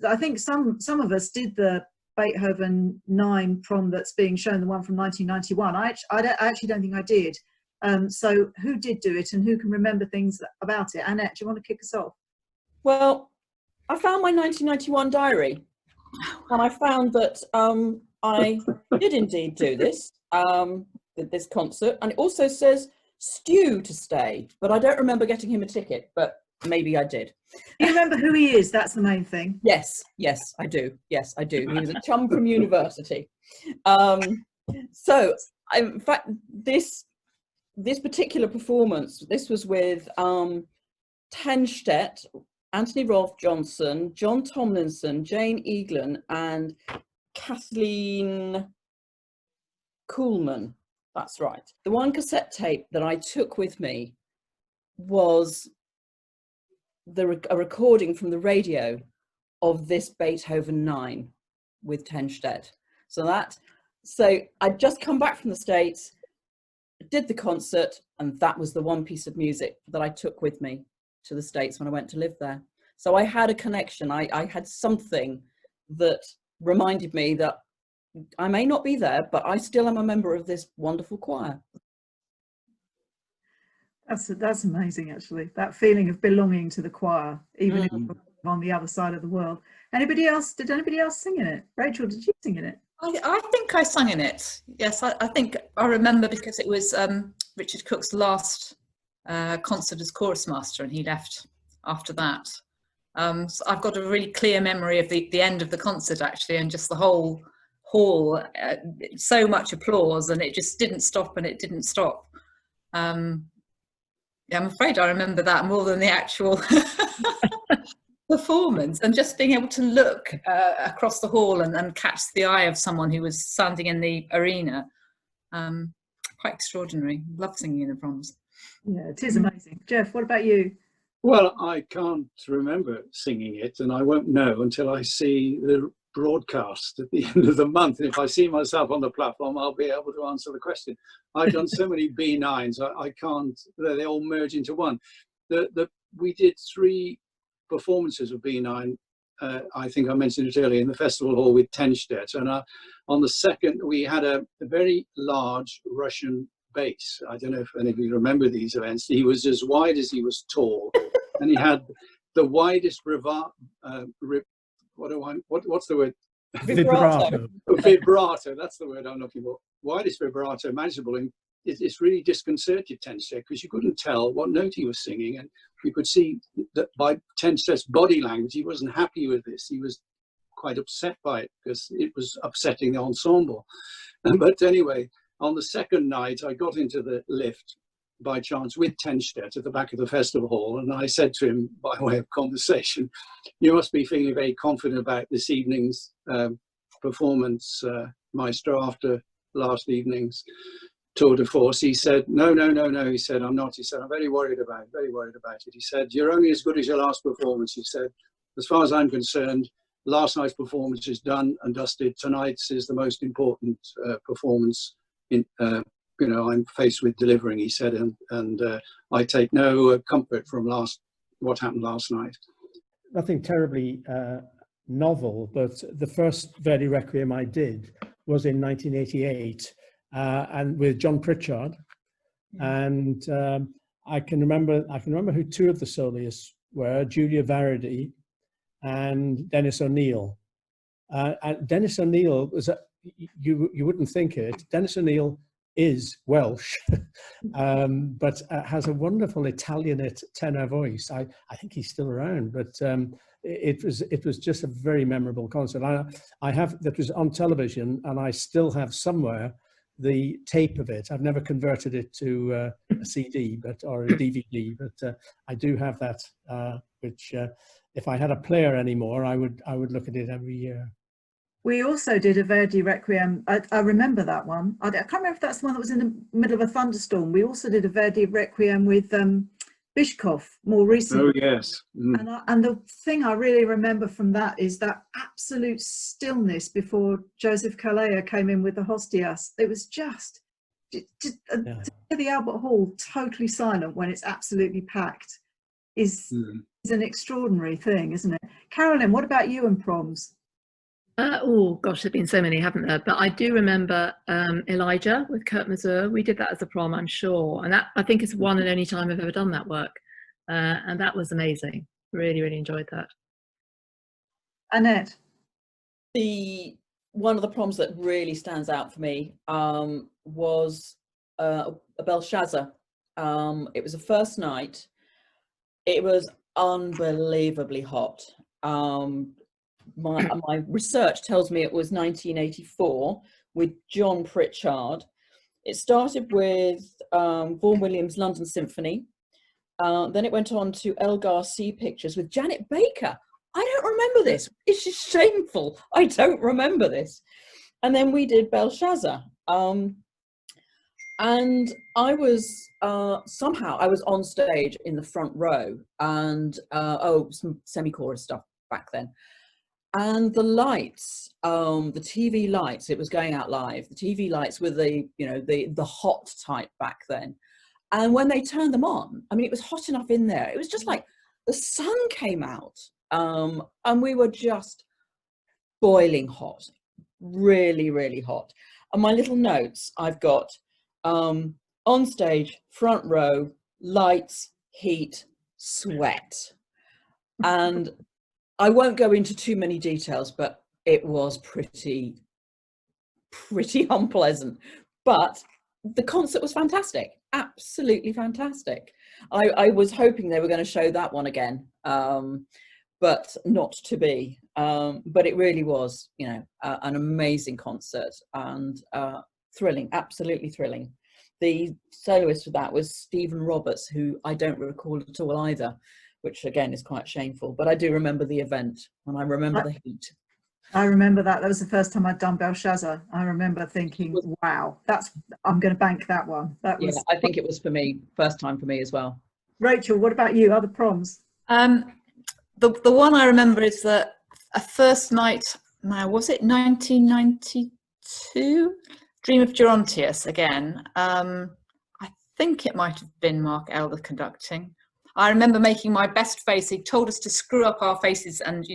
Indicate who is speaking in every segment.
Speaker 1: I think some of us did the Beethoven 9 prom that's being shown, the one from 1991. I actually don't think I did. So who did do it, and who can remember things about it? Annette, do you want to kick us off?
Speaker 2: Well, I found my 1991 diary, and I found that I did indeed do this, this concert, and it also says Stu to stay, but I don't remember getting him a ticket, but maybe I did.
Speaker 1: Do you remember who he is? That's the main thing.
Speaker 2: Yes, I do. Yes, I do. He was a chum from university. So, in fact, this particular performance, this was with Tenstedt, Anthony Rolfe Johnson, John Tomlinson, Jane Eaglin, and Kathleen Kuhlman. That's right. The one cassette tape that I took with me was a recording from the radio of this Beethoven 9 with Tenstedt. So I'd just come back from the States, did the concert, and that was the one piece of music that I took with me to the States when I went to live there. So I had a connection. I had something that reminded me that I may not be there, but I still am a member of this wonderful choir.
Speaker 1: That's amazing, actually. That feeling of belonging to the choir, even if you're on the other side of the world. Anybody else? Did anybody else sing in it? Rachel, did you sing in it?
Speaker 3: I think I sang in it. Yes, I think I remember, because it was Richard Cook's last concert as chorus master, and he left after that. So I've got a really clear memory of the end of the concert, actually, and just the whole hall, so much applause, and it just didn't stop, and it didn't stop. Yeah, I'm afraid I remember that more than the actual performance, and just being able to look across the hall and catch the eye of someone who was standing in the arena. Quite extraordinary. Love singing in the Proms.
Speaker 1: Yeah, it is amazing. Jeff, what about you?
Speaker 4: Well, I can't remember singing it, and I won't know until I see the broadcast at the end of the month. And if I see myself on the platform, I'll be able to answer the question. I've done so many B9s, I can't, they all merge into one. We did 3 performances of B9. I think I mentioned it earlier, in the festival hall with Tenstedt. And on the second, we had a very large Russian bass. I don't know if any of you remember these events. He was as wide as he was tall, and he had the widest what's the word?
Speaker 2: Vibrato.
Speaker 4: Vibrato, that's the word I'm looking for. Widest vibrato manageable, and it's really disconcerted Tenstedt, because you couldn't tell what note he was singing, and you could see that by Tenstedt's body language, he wasn't happy with this. He was quite upset by it, because it was upsetting the ensemble. But anyway, on the second night, I got into the lift by chance with Tenstedt at the back of the festival hall, and I said to him, by way of conversation, "You must be feeling very confident about this evening's performance, Maestro, after last evening's tour de force." He said, no, he said, "I'm not." He said, "I'm very worried about it. He said, "You're only as good as your last performance." He said, "As far as I'm concerned, last night's performance is done and dusted. Tonight's is the most important performance I'm faced with delivering," he said, and I take no comfort from what happened last night.
Speaker 5: Nothing terribly novel, but the first Verdi Requiem I did was in 1988, and with John Pritchard, and I can remember who 2 of the soloists were: Julia Varady and Dennis O'Neill. And Dennis O'Neill was you wouldn't think it. Dennis O'Neill is Welsh, but has a wonderful Italianate tenor voice. I think he's still around, but it was just a very memorable concert. That was on television, and I still have somewhere the tape of it. I've never converted it to a CD or a DVD, but I do have that. Which, if I had a player anymore, I would look at it every year.
Speaker 1: We also did a Verdi Requiem. I remember that one. I can't remember if that's the one that was in the middle of a thunderstorm. We also did a Verdi Requiem with Bishkov more recently.
Speaker 4: Oh, yes.
Speaker 1: And the thing I really remember from that is that absolute stillness before Joseph Calleja came in with the Hostias. It was just to hear the Albert Hall totally silent when it's absolutely packed is an extraordinary thing, isn't it? Carolyn, what about you and proms?
Speaker 6: Oh gosh, there've been so many, haven't there? But I do remember Elijah with Kurt Masur. We did that as a prom, I'm sure, and that I think is one and only time I've ever done that work, and that was amazing. Really, really enjoyed that.
Speaker 1: Annette?
Speaker 2: One of the proms that really stands out for me was a Belshazzar. It was the first night. It was unbelievably hot. My research tells me it was 1984 with John Pritchard. It started with Vaughan Williams' London Symphony. Then it went on to Elgar C Pictures with Janet Baker. I don't remember this. It's just shameful. I don't remember this. And then we did Belshazzar. And I was somehow I was on stage in the front row, and some semi-chorus stuff back then. And the lights, the TV lights, it was going out live. The TV lights were the hot type back then. And when they turned them on, I mean, it was hot enough in there. It was just like the sun came out, and we were just boiling hot, really, really hot. And my little notes, I've got on stage, front row, lights, heat, sweat. And I won't go into too many details, but it was pretty unpleasant. But the concert was fantastic, absolutely fantastic. I was hoping they were going to show that one again, but not to be. But it really was, an amazing concert, and thrilling, absolutely thrilling. The soloist for that was Stephen Roberts, who I don't recall at all either, which again is quite shameful. But I do remember the event, and I remember the heat.
Speaker 1: I remember that. That was the first time I'd done Belshazzar. I remember thinking, wow, I'm going to bank that one. That was.
Speaker 2: Yeah, I think it was for me, first time for me as well.
Speaker 1: Rachel, what about you? Other proms?
Speaker 3: The one I remember is a first night. Now, was it 1992? Dream of Gerontius again. I think it might have been Mark Elder conducting. I remember making my best face. He told us to screw up our faces and,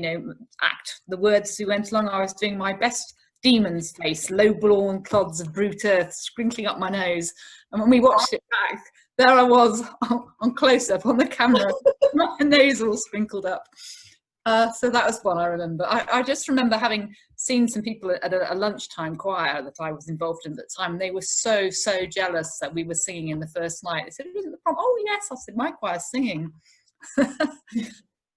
Speaker 3: act the words as we went along. I was doing my best demon's face, low-born clods of brute earth, sprinkling up my nose. And when we watched it back, there I was on close-up on the camera, my nose all sprinkled up. So that was one I remember. I just remember having seen some people at a lunchtime choir that I was involved in at the time. They were so jealous that we were singing in the first night. They said, "Isn't the prom?" "Oh yes," I said, "My choir's singing."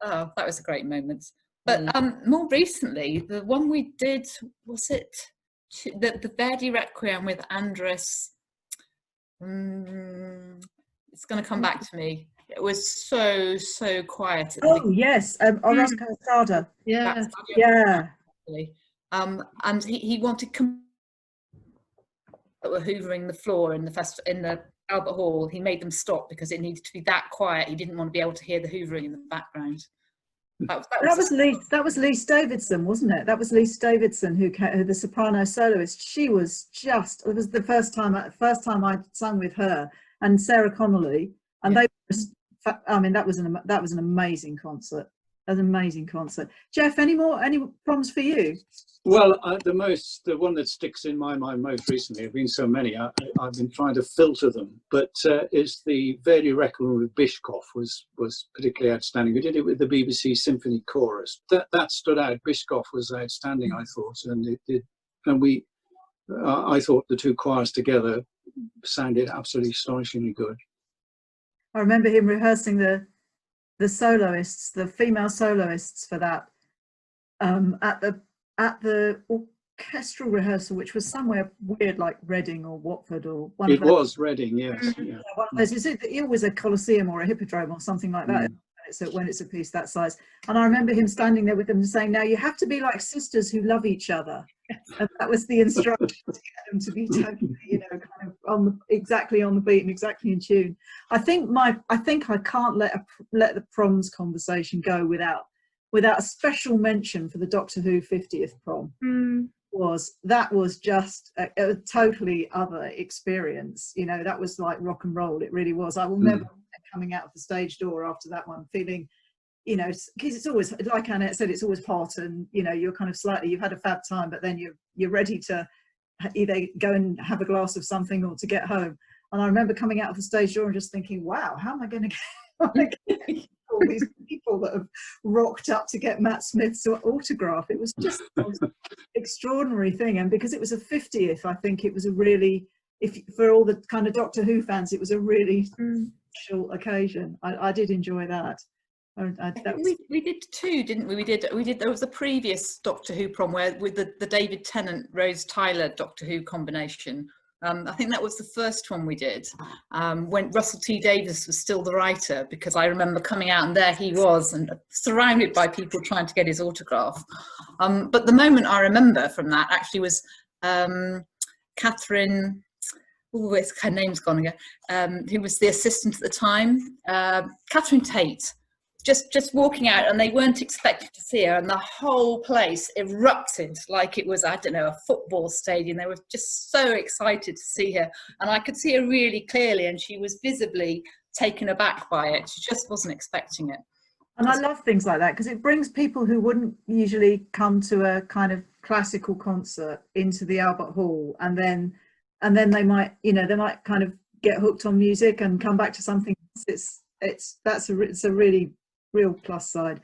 Speaker 3: Oh, that was a great moment. But more recently, the one we did, was it the Verdi Requiem with Andres? It's going to come back to me. It was so quiet.
Speaker 1: Oh yes, Orozco Estrada.
Speaker 6: Yeah,
Speaker 1: yeah.
Speaker 3: And he wanted that were hoovering the floor in the Albert Hall. He made them stop because it needed to be that quiet. He didn't want to be able to hear the hoovering in the background. That was Lise Davidson, wasn't it? That was Lise Davidson who the soprano soloist. She was just. It was the first time I sung with her and Sarah Connolly, and they. I mean, that was an amazing concert. An amazing concert. Jeff, any proms for you?
Speaker 4: Well, the one that sticks in my mind most recently, have been so many, I've been trying to filter them, but is the Verdi Requiem with Bishkov was particularly outstanding. We did it with the BBC Symphony Chorus. That stood out. Bishkov was outstanding, I thought, I thought the two choirs together sounded absolutely astonishingly good.
Speaker 1: I remember him rehearsing the soloists, the female soloists for that at the orchestral rehearsal, which was somewhere weird like Reading or Watford or one of those. It was
Speaker 4: Reading, yes.
Speaker 1: Yeah, one of those. Is it always a Coliseum or a Hippodrome or something like that? When it's a piece that size. And I remember him standing there with them and saying, "Now you have to be like sisters who love each other." And that was the instruction to get them to be totally, kind of exactly on the beat and exactly in tune. I think I can't let the proms conversation go without a special mention for the Doctor Who 50th prom. That was just a totally other experience. That was like rock and roll. It really was. I will never coming out of the stage door after that one, feeling, you know, because it's always, like Annette said, it's always hot, and you know, you're kind of slightly, you've had a fab time, but then you're ready to either go and have a glass of something or to get home. And I remember coming out of the stage door and just thinking, wow, how am I going to get all these people that have rocked up to get Matt Smith's autograph? It was just an extraordinary thing. And because it was a 50th, I think it was a really, for all the kind of Doctor Who fans, it was a really special occasion. I did enjoy that.
Speaker 3: We did two, didn't we? We did. There was a previous Doctor Who prom where with the David Tennant, Rose Tyler Doctor Who combination. I think that was the first one we did, when Russell T Davies was still the writer, because I remember coming out and there he was, and surrounded by people trying to get his autograph. But the moment I remember from that actually was Catherine, her name's gone again, who was the assistant at the time, Catherine Tate. Just walking out, and they weren't expecting to see her, and the whole place erupted like it was, I don't know, a football stadium. They were just so excited to see her, and I could see her really clearly, and she was visibly taken aback by it. She just wasn't expecting it.
Speaker 1: And I love things like that, because it brings people who wouldn't usually come to a kind of classical concert into the Albert Hall, and then they might, you know, they might kind of get hooked on music and come back to something else. It's a really real plus side.